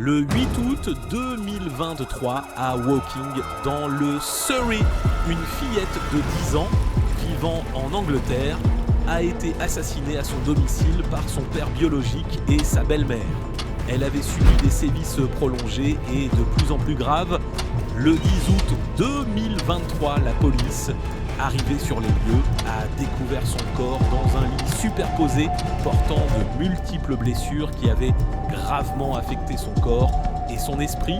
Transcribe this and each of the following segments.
Le 8 août 2023 à Woking, dans le Surrey, une fillette de 10 ans vivant en Angleterre a été assassinée à son domicile par son père biologique et sa belle-mère. Elle avait subi des sévices prolongés et de plus en plus graves. Le 10 août 2023, la police, arrivée sur les lieux, a découvert son corps dans un lit superposé portant de multiples blessures qui avaient gravement affecté son corps et son esprit.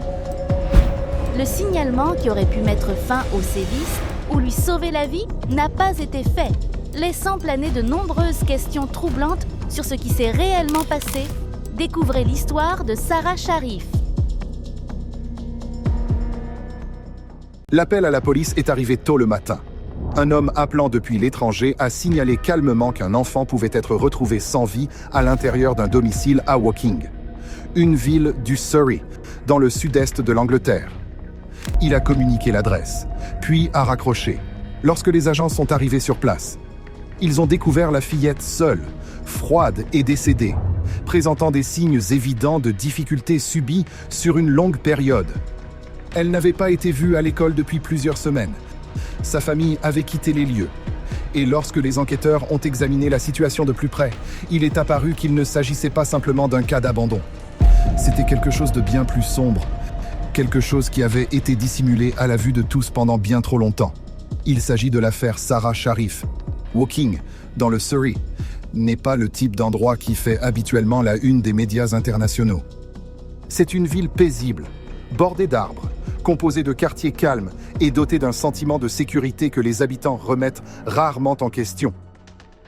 Le signalement qui aurait pu mettre fin aux sévices ou lui sauver la vie n'a pas été fait, laissant planer de nombreuses questions troublantes sur ce qui s'est réellement passé. Découvrez l'histoire de Sarah Sharif. L'appel à la police est arrivé tôt le matin. Un homme appelant depuis l'étranger a signalé calmement qu'un enfant pouvait être retrouvé sans vie à l'intérieur d'un domicile à Woking, une ville du Surrey, dans le sud-est de l'Angleterre. Il a communiqué l'adresse, puis a raccroché. Lorsque les agents sont arrivés sur place, ils ont découvert la fillette seule, froide et décédée, présentant des signes évidents de difficultés subies sur une longue période. Elle n'avait pas été vue à l'école depuis plusieurs semaines. Sa famille avait quitté les lieux. Et lorsque les enquêteurs ont examiné la situation de plus près, il est apparu qu'il ne s'agissait pas simplement d'un cas d'abandon. C'était quelque chose de bien plus sombre, quelque chose qui avait été dissimulé à la vue de tous pendant bien trop longtemps. Il s'agit de l'affaire Sarah Sharif. Woking, dans le Surrey, n'est pas le type d'endroit qui fait habituellement la une des médias internationaux. C'est une ville paisible, bordée d'arbres, composée de quartiers calmes et dotée d'un sentiment de sécurité que les habitants remettent rarement en question.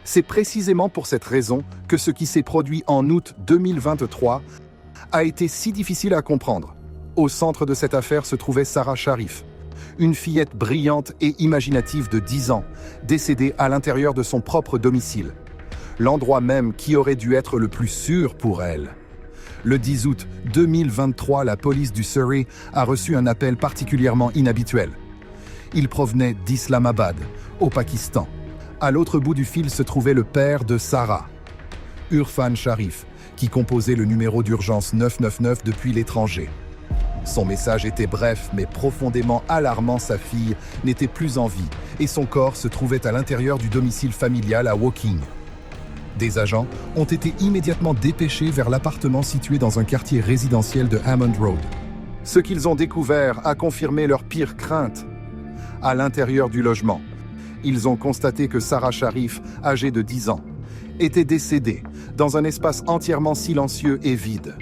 C'est précisément pour cette raison que ce qui s'est produit en août 2023 a été si difficile à comprendre. Au centre de cette affaire se trouvait Sarah Sharif, une fillette brillante et imaginative de 10 ans, décédée à l'intérieur de son propre domicile. L'endroit même qui aurait dû être le plus sûr pour elle. Le 10 août 2023, la police du Surrey a reçu un appel particulièrement inhabituel. Il provenait d'Islamabad, au Pakistan. À l'autre bout du fil se trouvait le père de Sarah, Irfan Sharif, qui composait le numéro d'urgence 999 depuis l'étranger. Son message était bref mais profondément alarmant. Sa fille n'était plus en vie et son corps se trouvait à l'intérieur du domicile familial à Woking. Des agents ont été immédiatement dépêchés vers l'appartement situé dans un quartier résidentiel de Hammond Road. Ce qu'ils ont découvert a confirmé leurs pires craintes. À l'intérieur du logement, ils ont constaté que Sarah Sharif, âgée de 10 ans, était décédée dans un espace entièrement silencieux et vide.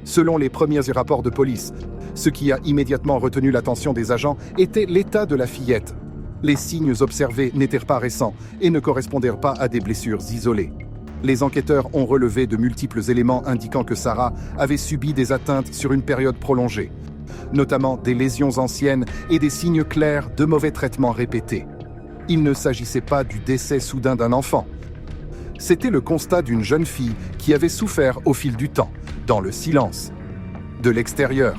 Selon les premiers rapports de police, ce qui a immédiatement retenu l'attention des agents était l'état de la fillette. Les signes observés n'étaient pas récents et ne correspondaient pas à des blessures isolées. Les enquêteurs ont relevé de multiples éléments indiquant que Sarah avait subi des atteintes sur une période prolongée, notamment des lésions anciennes et des signes clairs de mauvais traitements répétés. Il ne s'agissait pas du décès soudain d'un enfant. C'était le constat d'une jeune fille qui avait souffert au fil du temps, dans le silence. De l'extérieur,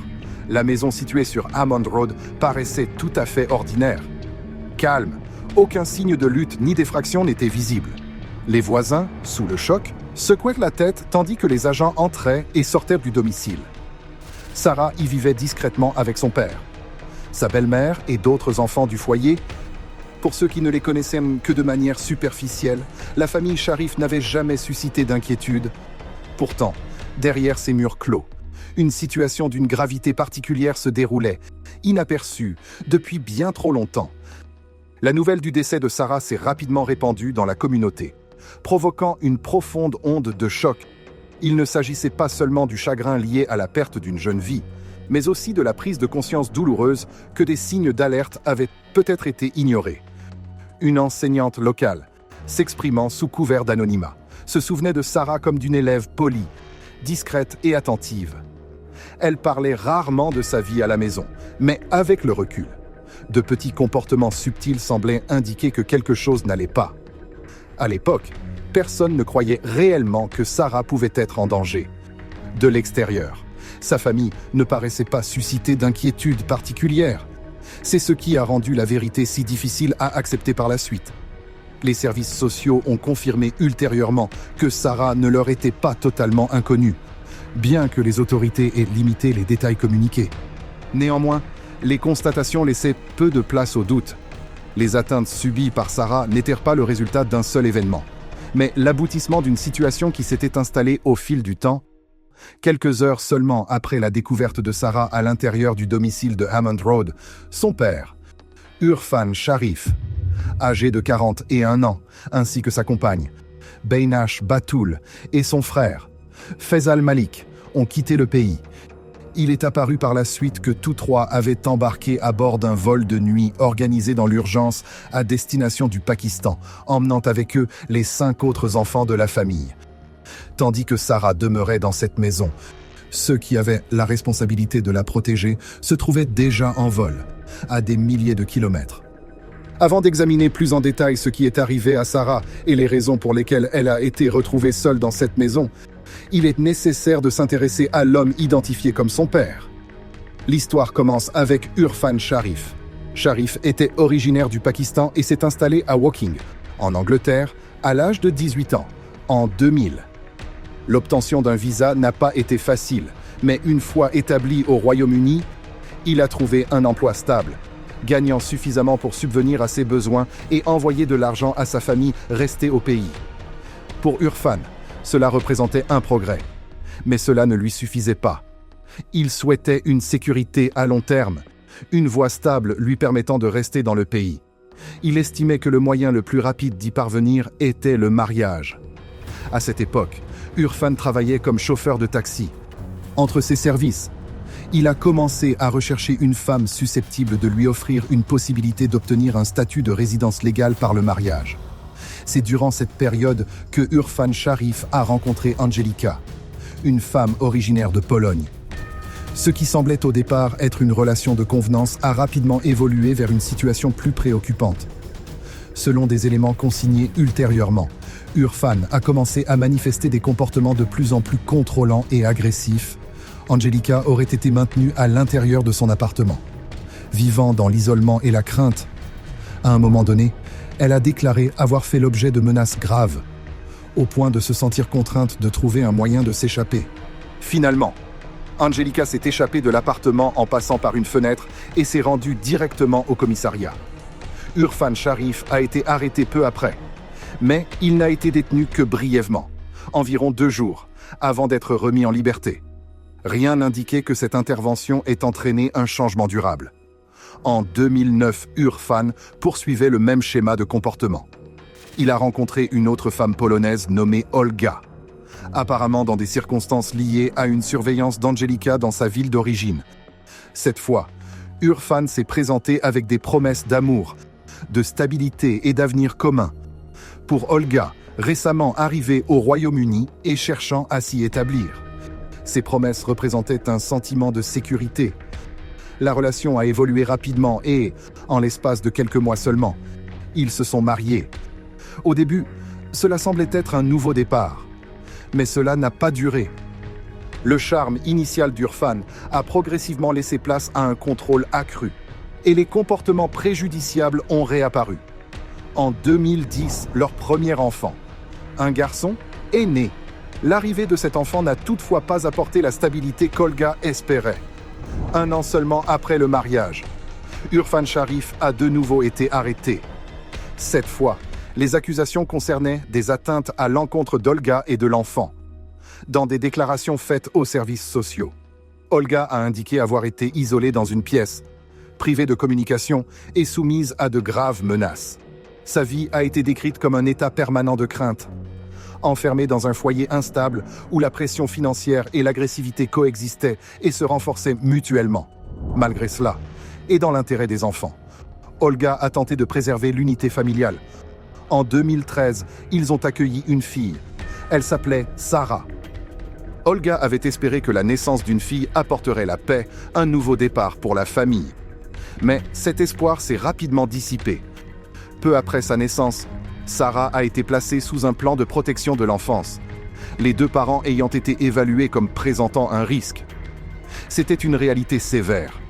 la maison située sur Hammond Road paraissait tout à fait ordinaire. Calme, aucun signe de lutte ni d'effraction n'était visible. Les voisins, sous le choc, secouaient la tête tandis que les agents entraient et sortaient du domicile. Sarah y vivait discrètement avec son père, sa belle-mère et d'autres enfants du foyer. Pour ceux qui ne les connaissaient que de manière superficielle, la famille Sharif n'avait jamais suscité d'inquiétude. Pourtant, derrière ces murs clos, une situation d'une gravité particulière se déroulait, inaperçue, depuis bien trop longtemps. La nouvelle du décès de Sarah s'est rapidement répandue dans la communauté, provoquant une profonde onde de choc. Il ne s'agissait pas seulement du chagrin lié à la perte d'une jeune vie, mais aussi de la prise de conscience douloureuse que des signes d'alerte avaient peut-être été ignorés. Une enseignante locale, s'exprimant sous couvert d'anonymat, se souvenait de Sarah comme d'une élève polie, discrète et attentive. Elle parlait rarement de sa vie à la maison, mais avec le recul, de petits comportements subtils semblaient indiquer que quelque chose n'allait pas. À l'époque, personne ne croyait réellement que Sarah pouvait être en danger. De l'extérieur, sa famille ne paraissait pas susciter d'inquiétude particulière. C'est ce qui a rendu la vérité si difficile à accepter par la suite. Les services sociaux ont confirmé ultérieurement que Sarah ne leur était pas totalement inconnue. bien que les autorités aient limité les détails communiqués. Néanmoins, les constatations laissaient peu de place au doute. Les atteintes subies par Sarah n'étaient pas le résultat d'un seul événement, mais l'aboutissement d'une situation qui s'était installée au fil du temps. Quelques heures seulement après la découverte de Sarah à l'intérieur du domicile de Hammond Road, son père, Irfan Sharif, âgé de 41 ans, ainsi que sa compagne, Beinash Batoul, et son frère, Faisal Malik, ont quitté le pays. Il est apparu par la suite que tous trois avaient embarqué à bord d'un vol de nuit organisé dans l'urgence à destination du Pakistan, emmenant avec eux les 5 autres enfants de la famille. Tandis que Sarah demeurait dans cette maison, ceux qui avaient la responsabilité de la protéger se trouvaient déjà en vol, à des milliers de kilomètres. Avant d'examiner plus en détail ce qui est arrivé à Sarah et les raisons pour lesquelles elle a été retrouvée seule dans cette maison, il est nécessaire de s'intéresser à l'homme identifié comme son père. L'histoire commence avec Irfan Sharif. Sharif était originaire du Pakistan et s'est installé à Woking, en Angleterre, à l'âge de 18 ans, en 2000. L'obtention d'un visa n'a pas été facile, mais une fois établi au Royaume-Uni, il a trouvé un emploi stable, gagnant suffisamment pour subvenir à ses besoins et envoyer de l'argent à sa famille restée au pays. Pour Irfan, cela représentait un progrès, mais cela ne lui suffisait pas. Il souhaitait une sécurité à long terme, une voie stable lui permettant de rester dans le pays. Il estimait que le moyen le plus rapide d'y parvenir était le mariage. À cette époque, Irfan travaillait comme chauffeur de taxi. Entre ses services, il a commencé à rechercher une femme susceptible de lui offrir une possibilité d'obtenir un statut de résidence légale par le mariage. C'est durant cette période que Irfan Sharif a rencontré Angelika, une femme originaire de Pologne. Ce qui semblait au départ être une relation de convenance a rapidement évolué vers une situation plus préoccupante. Selon des éléments consignés ultérieurement, Irfan a commencé à manifester des comportements de plus en plus contrôlants et agressifs. Angelika aurait été maintenue à l'intérieur de son appartement, vivant dans l'isolement et la crainte. À un moment donné, elle a déclaré avoir fait l'objet de menaces graves, au point de se sentir contrainte de trouver un moyen de s'échapper. Finalement, Angelika s'est échappée de l'appartement en passant par une fenêtre et s'est rendue directement au commissariat. Irfan Sharif a été arrêté peu après, mais il n'a été détenu que brièvement, environ 2 jours, avant d'être remis en liberté. Rien n'indiquait que cette intervention ait entraîné un changement durable. En 2009, Irfan poursuivait le même schéma de comportement. Il a rencontré une autre femme polonaise nommée Olga, apparemment dans des circonstances liées à une surveillance d'Angelika dans sa ville d'origine. Cette fois, Irfan s'est présenté avec des promesses d'amour, de stabilité et d'avenir commun. Pour Olga, récemment arrivée au Royaume-Uni et cherchant à s'y établir. Ces promesses représentaient un sentiment de sécurité. La relation a évolué rapidement et, en l'espace de quelques mois seulement, ils se sont mariés. Au début, cela semblait être un nouveau départ, mais cela n'a pas duré. Le charme initial d'Irfan a progressivement laissé place à un contrôle accru, et les comportements préjudiciables ont réapparu. En 2010, leur premier enfant, un garçon, est né. L'arrivée de cet enfant n'a toutefois pas apporté la stabilité qu'Olga espérait. 1 an seulement après le mariage, Irfan Sharif a de nouveau été arrêté. Cette fois, les accusations concernaient des atteintes à l'encontre d'Olga et de l'enfant. Dans des déclarations faites aux services sociaux, Olga a indiqué avoir été isolée dans une pièce, privée de communication et soumise à de graves menaces. Sa vie a été décrite comme un état permanent de crainte. Enfermée dans un foyer instable où la pression financière et l'agressivité coexistaient et se renforçaient mutuellement. Malgré cela, et dans l'intérêt des enfants, Olga a tenté de préserver l'unité familiale. En 2013, ils ont accueilli une fille. Elle s'appelait Sarah. Olga avait espéré que la naissance d'une fille apporterait la paix, un nouveau départ pour la famille. Mais cet espoir s'est rapidement dissipé. Peu après sa naissance, Sarah a été placée sous un plan de protection de l'enfance, les 2 parents ayant été évalués comme présentant un risque. C'était une réalité sévère.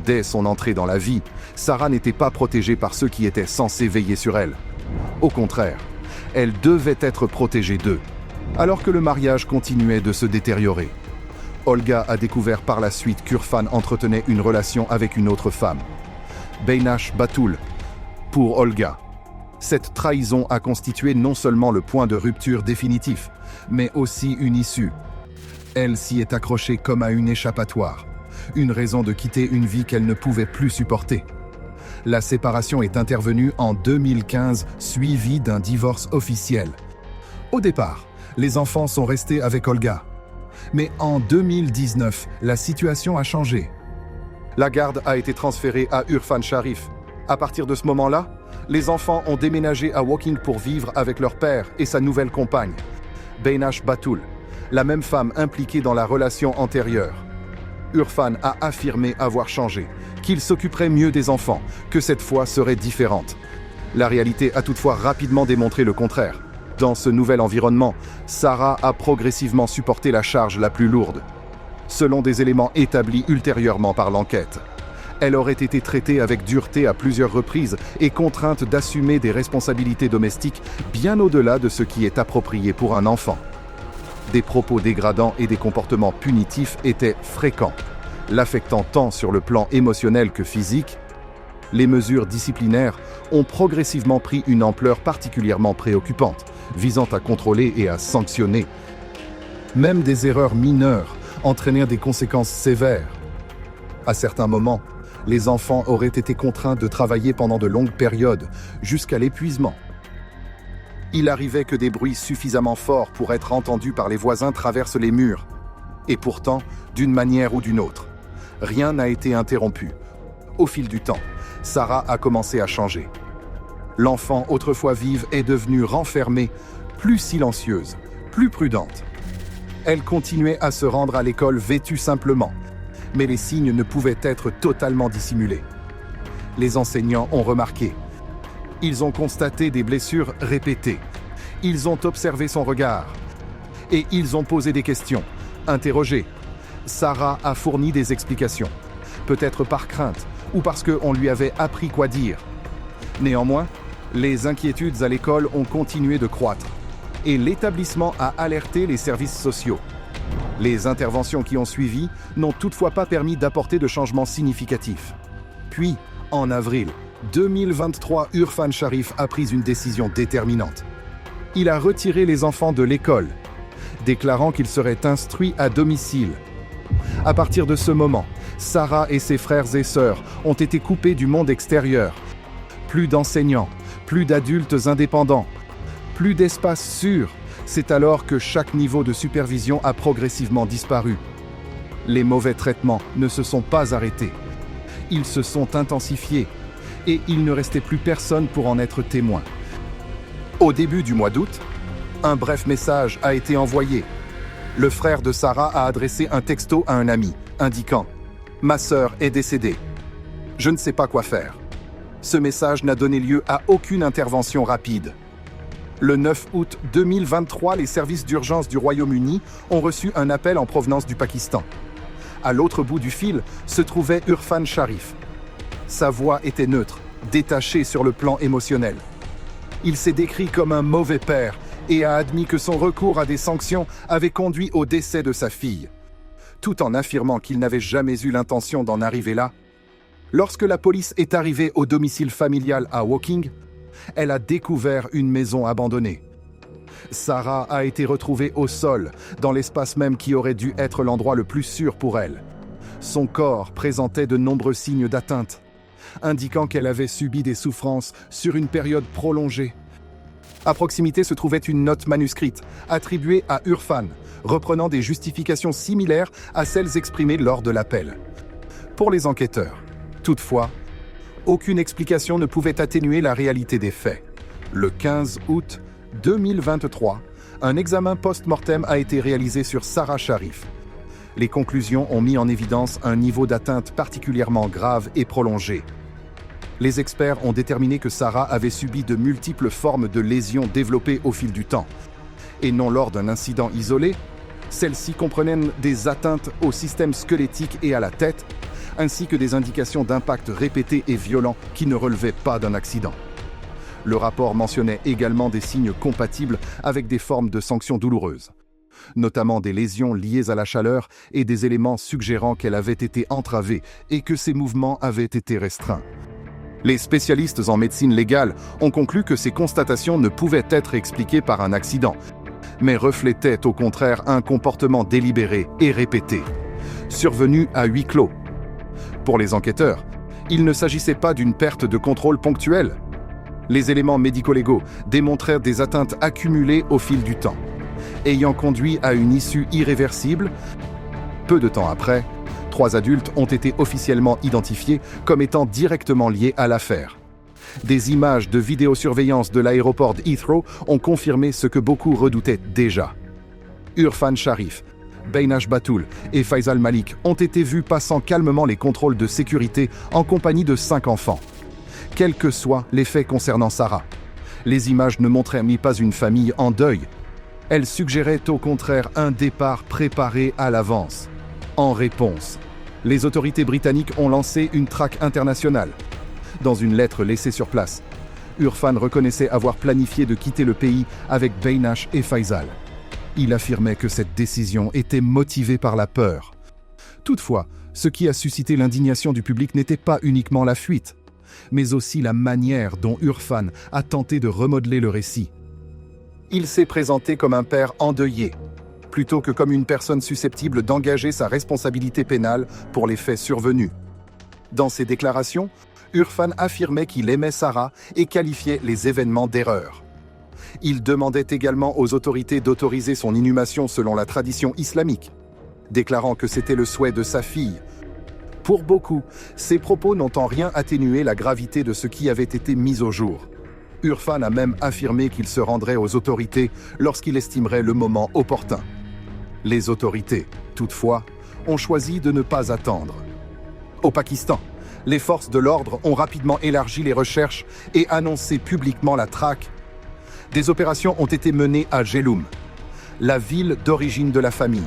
Dès son entrée dans la vie, Sarah n'était pas protégée par ceux qui étaient censés veiller sur elle. Au contraire, elle devait être protégée d'eux, alors que le mariage continuait de se détériorer. Olga a découvert par la suite qu'Urfan entretenait une relation avec une autre femme, Beinash Batul, pour Olga. Cette trahison a constitué non seulement le point de rupture définitif, mais aussi une issue. Elle s'y est accrochée comme à une échappatoire, une raison de quitter une vie qu'elle ne pouvait plus supporter. La séparation est intervenue en 2015, suivie d'un divorce officiel. Au départ, les enfants sont restés avec Olga. Mais en 2019, la situation a changé. La garde a été transférée à Urfan Sharif. À partir de ce moment-là, les enfants ont déménagé à Woking pour vivre avec leur père et sa nouvelle compagne, Beinash Batul, la même femme impliquée dans la relation antérieure. Urfan a affirmé avoir changé, qu'il s'occuperait mieux des enfants, que cette fois serait différente. La réalité a toutefois rapidement démontré le contraire. Dans ce nouvel environnement, Sarah a progressivement supporté la charge la plus lourde. Selon des éléments établis ultérieurement par l'enquête, elle aurait été traitée avec dureté à plusieurs reprises et contrainte d'assumer des responsabilités domestiques bien au-delà de ce qui est approprié pour un enfant. Des propos dégradants et des comportements punitifs étaient fréquents, l'affectant tant sur le plan émotionnel que physique. Les mesures disciplinaires ont progressivement pris une ampleur particulièrement préoccupante, visant à contrôler et à sanctionner. Même des erreurs mineures entraînèrent des conséquences sévères. À certains moments, les enfants auraient été contraints de travailler pendant de longues périodes, jusqu'à l'épuisement. Il arrivait que des bruits suffisamment forts pour être entendus par les voisins traversent les murs. Et pourtant, d'une manière ou d'une autre, rien n'a été interrompu. Au fil du temps, Sarah a commencé à changer. L'enfant autrefois vive est devenue renfermée, plus silencieuse, plus prudente. Elle continuait à se rendre à l'école vêtue simplement, mais les signes ne pouvaient être totalement dissimulés. Les enseignants ont remarqué. Ils ont constaté des blessures répétées. Ils ont observé son regard. Et ils ont posé des questions, interrogé. Sarah a fourni des explications, peut-être par crainte ou parce qu'on lui avait appris quoi dire. Néanmoins, les inquiétudes à l'école ont continué de croître et l'établissement a alerté les services sociaux. Les interventions qui ont suivi n'ont toutefois pas permis d'apporter de changements significatifs. Puis, en avril 2023, Urfan Sharif a pris une décision déterminante. Il a retiré les enfants de l'école, déclarant qu'ils seraient instruits à domicile. À partir de ce moment, Sarah et ses frères et sœurs ont été coupés du monde extérieur. Plus d'enseignants, plus d'adultes indépendants, plus d'espace sûr. C'est alors que chaque niveau de supervision a progressivement disparu. Les mauvais traitements ne se sont pas arrêtés. Ils se sont intensifiés et il ne restait plus personne pour en être témoin. Au début du mois d'août, un bref message a été envoyé. Le frère de Sarah a adressé un texto à un ami, indiquant « Ma sœur est décédée. Je ne sais pas quoi faire ». Ce message n'a donné lieu à aucune intervention rapide. Le 9 août 2023, les services d'urgence du Royaume-Uni ont reçu un appel en provenance du Pakistan. À l'autre bout du fil se trouvait Urfan Sharif. Sa voix était neutre, détachée sur le plan émotionnel. Il s'est décrit comme un mauvais père et a admis que son recours à des sanctions avait conduit au décès de sa fille, tout en affirmant qu'il n'avait jamais eu l'intention d'en arriver là. Lorsque la police est arrivée au domicile familial à Woking, elle a découvert une maison abandonnée. Sarah a été retrouvée au sol, dans l'espace même qui aurait dû être l'endroit le plus sûr pour elle. Son corps présentait de nombreux signes d'atteinte, indiquant qu'elle avait subi des souffrances sur une période prolongée. À proximité se trouvait une note manuscrite, attribuée à Urfan, reprenant des justifications similaires à celles exprimées lors de l'appel. Pour les enquêteurs, toutefois, aucune explication ne pouvait atténuer la réalité des faits. Le 15 août 2023, un examen post-mortem a été réalisé sur Sarah Sharif. Les conclusions ont mis en évidence un niveau d'atteinte particulièrement grave et prolongé. Les experts ont déterminé que Sarah avait subi de multiples formes de lésions développées au fil du temps. Et non lors d'un incident isolé, celles-ci comprenaient des atteintes au système squelettique et à la tête, ainsi que des indications d'impact répétés et violents qui ne relevaient pas d'un accident. Le rapport mentionnait également des signes compatibles avec des formes de sanctions douloureuses. notamment des lésions liées à la chaleur et des éléments suggérant qu'elle avait été entravée et que ses mouvements avaient été restreints. Les spécialistes en médecine légale ont conclu que ces constatations ne pouvaient être expliquées par un accident, mais reflétaient au contraire un comportement délibéré et répété, survenu à huis clos. Pour les enquêteurs, il ne s'agissait pas d'une perte de contrôle ponctuelle. Les éléments médico-légaux démontrèrent des atteintes accumulées au fil du temps, ayant conduit à une issue irréversible. Peu de temps après, 3 adultes ont été officiellement identifiés comme étant directement liés à l'affaire. Des images de vidéosurveillance de l'aéroport d'Heathrow ont confirmé ce que beaucoup redoutaient déjà. Irfan Sharif, Beinash Batoul et Faisal Malik ont été vus passant calmement les contrôles de sécurité en compagnie de 5 enfants. Quels que soient les faits concernant Sarah, les images ne montraient pas une famille en deuil. Elles suggéraient au contraire un départ préparé à l'avance. En réponse, les autorités britanniques ont lancé une traque internationale. Dans une lettre laissée sur place, Irfan reconnaissait avoir planifié de quitter le pays avec Beinash et Faisal. Il affirmait que cette décision était motivée par la peur. Toutefois, ce qui a suscité l'indignation du public n'était pas uniquement la fuite, mais aussi la manière dont Irfan a tenté de remodeler le récit. Il s'est présenté comme un père endeuillé, plutôt que comme une personne susceptible d'engager sa responsabilité pénale pour les faits survenus. Dans ses déclarations, Irfan affirmait qu'il aimait Sarah et qualifiait les événements d'erreur. Il demandait également aux autorités d'autoriser son inhumation selon la tradition islamique, déclarant que c'était le souhait de sa fille. Pour beaucoup, ces propos n'ont en rien atténué la gravité de ce qui avait été mis au jour. Irfan a même affirmé qu'il se rendrait aux autorités lorsqu'il estimerait le moment opportun. Les autorités, toutefois, ont choisi de ne pas attendre. Au Pakistan, les forces de l'ordre ont rapidement élargi les recherches et annoncé publiquement la traque. Des opérations ont été menées à Jhelum, la ville d'origine de la famille,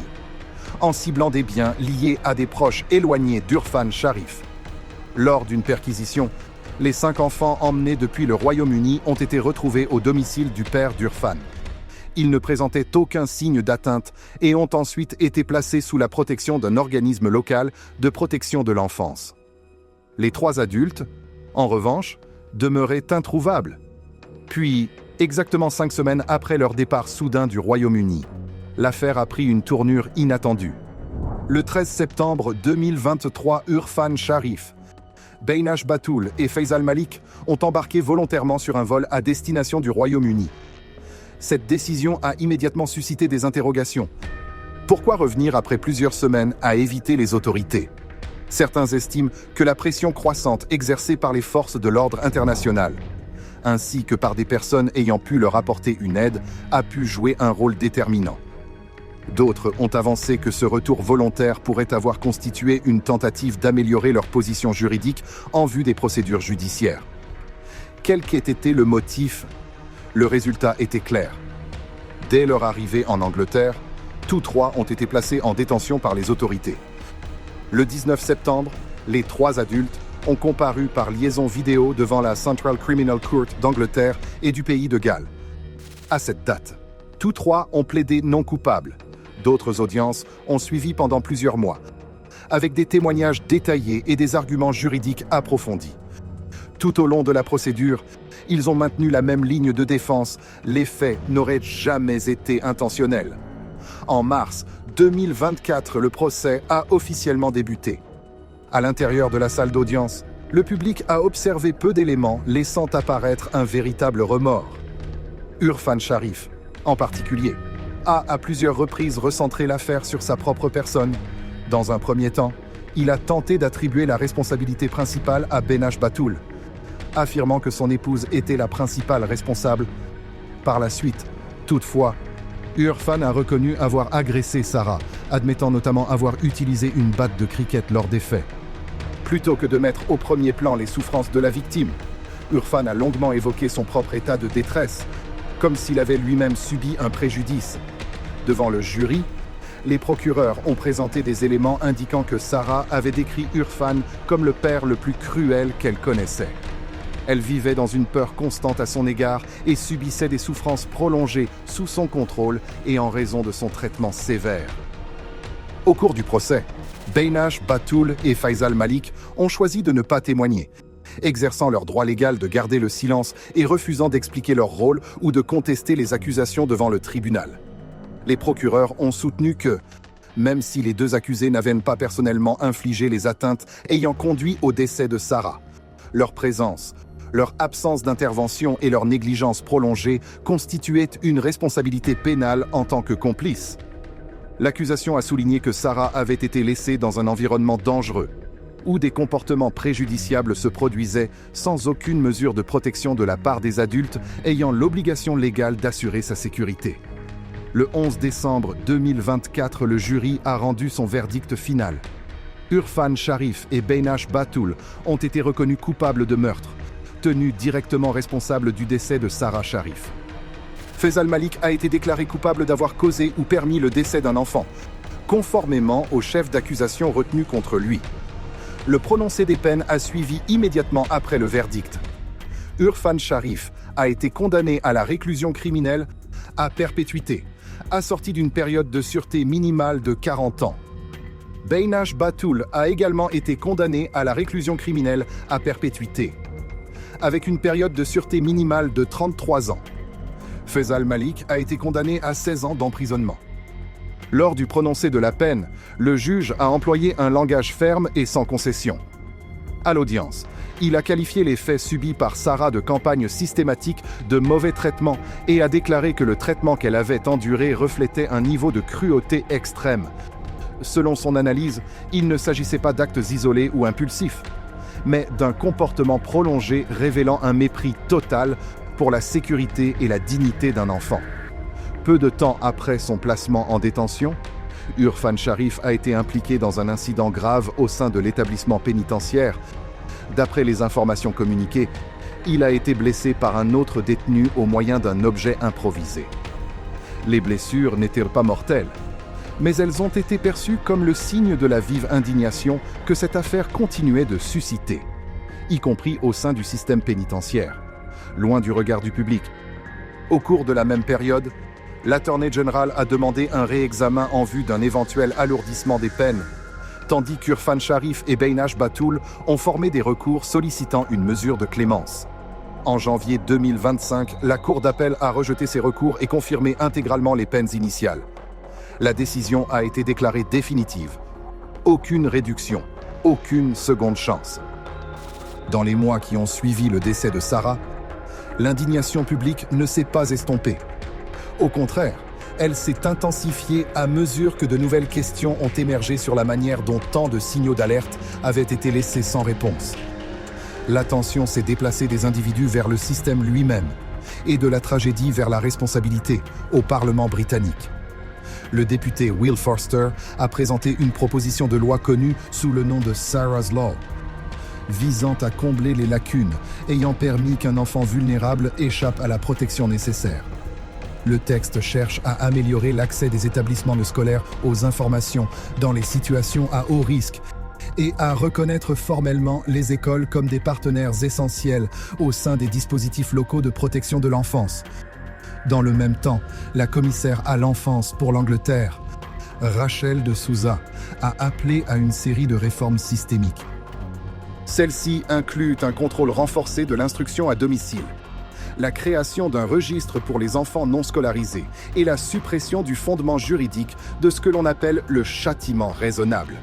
en ciblant des biens liés à des proches éloignés d'Irfan Sharif. Lors d'une perquisition, les 5 enfants emmenés depuis le Royaume-Uni ont été retrouvés au domicile du père d'Irfan. Ils ne présentaient aucun signe d'atteinte et ont ensuite été placés sous la protection d'un organisme local de protection de l'enfance. Les 3 adultes, en revanche, demeuraient introuvables. Puis, exactement 5 semaines après leur départ soudain du Royaume-Uni, l'affaire a pris une tournure inattendue. Le 13 septembre 2023, Irfan Sharif, Beinash Batoul et Faisal Malik ont embarqué volontairement sur un vol à destination du Royaume-Uni. Cette décision a immédiatement suscité des interrogations. Pourquoi revenir après plusieurs semaines à éviter les autorités ? Certains estiment que la pression croissante exercée par les forces de l'ordre international, ainsi que par des personnes ayant pu leur apporter une aide, a pu jouer un rôle déterminant. D'autres ont avancé que ce retour volontaire pourrait avoir constitué une tentative d'améliorer leur position juridique en vue des procédures judiciaires. Quel qu'ait été le motif, le résultat était clair. Dès leur arrivée en Angleterre, tous 3 ont été placés en détention par les autorités. Le 19 septembre, les 3 adultes ont comparu par liaison vidéo devant la Central Criminal Court d'Angleterre et du pays de Galles. À cette date, tous 3 ont plaidé non coupables. D'autres audiences ont suivi pendant plusieurs mois, avec des témoignages détaillés et des arguments juridiques approfondis. Tout au long de la procédure, ils ont maintenu la même ligne de défense. Les faits n'auraient jamais été intentionnels. En mars 2024, le procès a officiellement débuté. À l'intérieur de la salle d'audience, le public a observé peu d'éléments laissant apparaître un véritable remords. Irfan Sharif, en particulier, a à plusieurs reprises recentré l'affaire sur sa propre personne. Dans un premier temps, il a tenté d'attribuer la responsabilité principale à Beinash Batoul, affirmant que son épouse était la principale responsable. Par la suite, toutefois, Irfan a reconnu avoir agressé Sarah, admettant notamment avoir utilisé une batte de cricket lors des faits. Plutôt que de mettre au premier plan les souffrances de la victime, Irfan a longuement évoqué son propre état de détresse, comme s'il avait lui-même subi un préjudice. Devant le jury, les procureurs ont présenté des éléments indiquant que Sarah avait décrit Irfan comme le père le plus cruel qu'elle connaissait. Elle vivait dans une peur constante à son égard et subissait des souffrances prolongées sous son contrôle et en raison de son traitement sévère. Au cours du procès, Beinash Batoul et Faisal Malik ont choisi de ne pas témoigner, exerçant leur droit légal de garder le silence et refusant d'expliquer leur rôle ou de contester les accusations devant le tribunal. Les procureurs ont soutenu que, même si les deux accusés n'avaient pas personnellement infligé les atteintes ayant conduit au décès de Sarah, leur présence, leur absence d'intervention et leur négligence prolongée constituaient une responsabilité pénale en tant que complices. L'accusation a souligné que Sarah avait été laissée dans un environnement dangereux, où des comportements préjudiciables se produisaient sans aucune mesure de protection de la part des adultes ayant l'obligation légale d'assurer sa sécurité. Le 11 décembre 2024, le jury a rendu son verdict final. Irfan Sharif et Beinash Batoul ont été reconnus coupables de meurtre, tenus directement responsables du décès de Sarah Sharif. Faisal Malik a été déclaré coupable d'avoir causé ou permis le décès d'un enfant, conformément au chef d'accusation retenu contre lui. Le prononcé des peines a suivi immédiatement après le verdict. Irfan Sharif a été condamné à la réclusion criminelle à perpétuité, assorti d'une période de sûreté minimale de 40 ans. Beinash Batoul a également été condamné à la réclusion criminelle à perpétuité, avec une période de sûreté minimale de 33 ans. Faisal Malik a été condamné à 16 ans d'emprisonnement. Lors du prononcé de la peine, le juge a employé un langage ferme et sans concession. À l'audience, il a qualifié les faits subis par Sarah de campagne systématique de mauvais traitement et a déclaré que le traitement qu'elle avait enduré reflétait un niveau de cruauté extrême. Selon son analyse, il ne s'agissait pas d'actes isolés ou impulsifs, mais d'un comportement prolongé révélant un mépris total pour la sécurité et la dignité d'un enfant. Peu de temps après son placement en détention, Irfan Sharif a été impliqué dans un incident grave au sein de l'établissement pénitentiaire. D'après les informations communiquées, il a été blessé par un autre détenu au moyen d'un objet improvisé. Les blessures n'étaient pas mortelles, mais elles ont été perçues comme le signe de la vive indignation que cette affaire continuait de susciter, y compris au sein du système pénitentiaire, loin du regard du public. Au cours de la même période, l'Attorney General a demandé un réexamen en vue d'un éventuel alourdissement des peines, tandis qu'Irfan Sharif et Beinash Batoul ont formé des recours sollicitant une mesure de clémence. En janvier 2025, la Cour d'appel a rejeté ces recours et confirmé intégralement les peines initiales. La décision a été déclarée définitive. Aucune réduction, aucune seconde chance. Dans les mois qui ont suivi le décès de Sarah, l'indignation publique ne s'est pas estompée. Au contraire, elle s'est intensifiée à mesure que de nouvelles questions ont émergé sur la manière dont tant de signaux d'alerte avaient été laissés sans réponse. L'attention s'est déplacée des individus vers le système lui-même et de la tragédie vers la responsabilité au Parlement britannique. Le député Will Forster a présenté une proposition de loi connue sous le nom de Sarah's Law, visant à combler les lacunes ayant permis qu'un enfant vulnérable échappe à la protection nécessaire. Le texte cherche à améliorer l'accès des établissements scolaires aux informations dans les situations à haut risque et à reconnaître formellement les écoles comme des partenaires essentiels au sein des dispositifs locaux de protection de l'enfance. Dans le même temps, la commissaire à l'enfance pour l'Angleterre, Rachel de Souza, a appelé à une série de réformes systémiques. Celles-ci incluent un contrôle renforcé de l'instruction à domicile, la création d'un registre pour les enfants non scolarisés et la suppression du fondement juridique de ce que l'on appelle le châtiment raisonnable.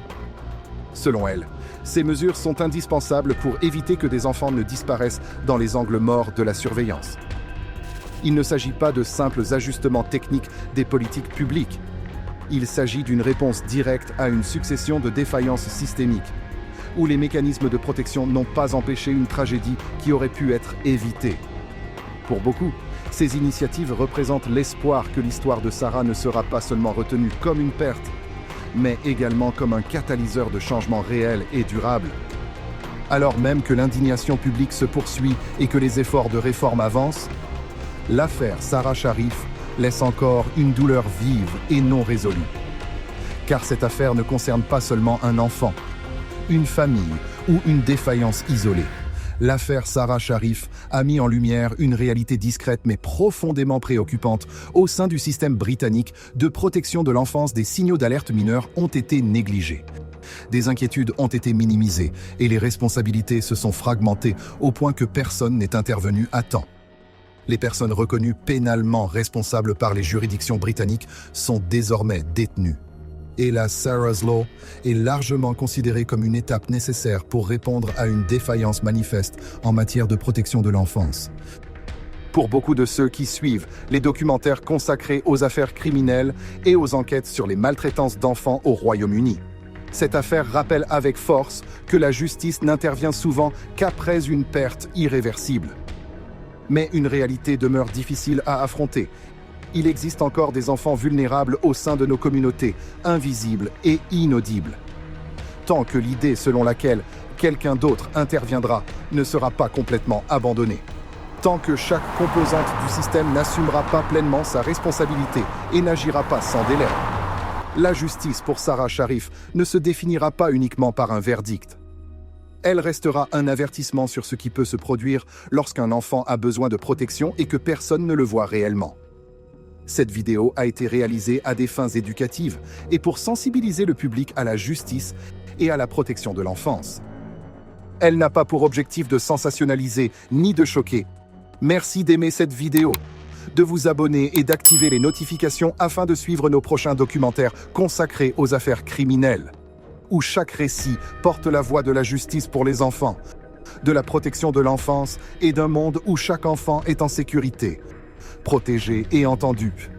Selon elle, ces mesures sont indispensables pour éviter que des enfants ne disparaissent dans les angles morts de la surveillance. Il ne s'agit pas de simples ajustements techniques des politiques publiques. Il s'agit d'une réponse directe à une succession de défaillances systémiques, où les mécanismes de protection n'ont pas empêché une tragédie qui aurait pu être évitée. Pour beaucoup, ces initiatives représentent l'espoir que l'histoire de Sarah ne sera pas seulement retenue comme une perte, mais également comme un catalyseur de changements réels et durables. Alors même que l'indignation publique se poursuit et que les efforts de réforme avancent, l'affaire Sarah Sharif laisse encore une douleur vive et non résolue. Car cette affaire ne concerne pas seulement un enfant, une famille ou une défaillance isolée. L'affaire Sarah Sharif a mis en lumière une réalité discrète mais profondément préoccupante. Au sein du système britannique de protection de l'enfance, des signaux d'alerte mineurs ont été négligés. Des inquiétudes ont été minimisées et les responsabilités se sont fragmentées au point que personne n'est intervenu à temps. Les personnes reconnues pénalement responsables par les juridictions britanniques sont désormais détenues. Et la Sarah's Law est largement considérée comme une étape nécessaire pour répondre à une défaillance manifeste en matière de protection de l'enfance. Pour beaucoup de ceux qui suivent les documentaires consacrés aux affaires criminelles et aux enquêtes sur les maltraitances d'enfants au Royaume-Uni, cette affaire rappelle avec force que la justice n'intervient souvent qu'après une perte irréversible. Mais une réalité demeure difficile à affronter. Il existe encore des enfants vulnérables au sein de nos communautés, invisibles et inaudibles. Tant que l'idée selon laquelle quelqu'un d'autre interviendra ne sera pas complètement abandonnée. Tant que chaque composante du système n'assumera pas pleinement sa responsabilité et n'agira pas sans délai. La justice pour Sarah Sharif ne se définira pas uniquement par un verdict. Elle restera un avertissement sur ce qui peut se produire lorsqu'un enfant a besoin de protection et que personne ne le voit réellement. Cette vidéo a été réalisée à des fins éducatives et pour sensibiliser le public à la justice et à la protection de l'enfance. Elle n'a pas pour objectif de sensationnaliser ni de choquer. Merci d'aimer cette vidéo, de vous abonner et d'activer les notifications afin de suivre nos prochains documentaires consacrés aux affaires criminelles, où chaque récit porte la voix de la justice pour les enfants, de la protection de l'enfance et d'un monde où chaque enfant est en sécurité, protégé et entendu.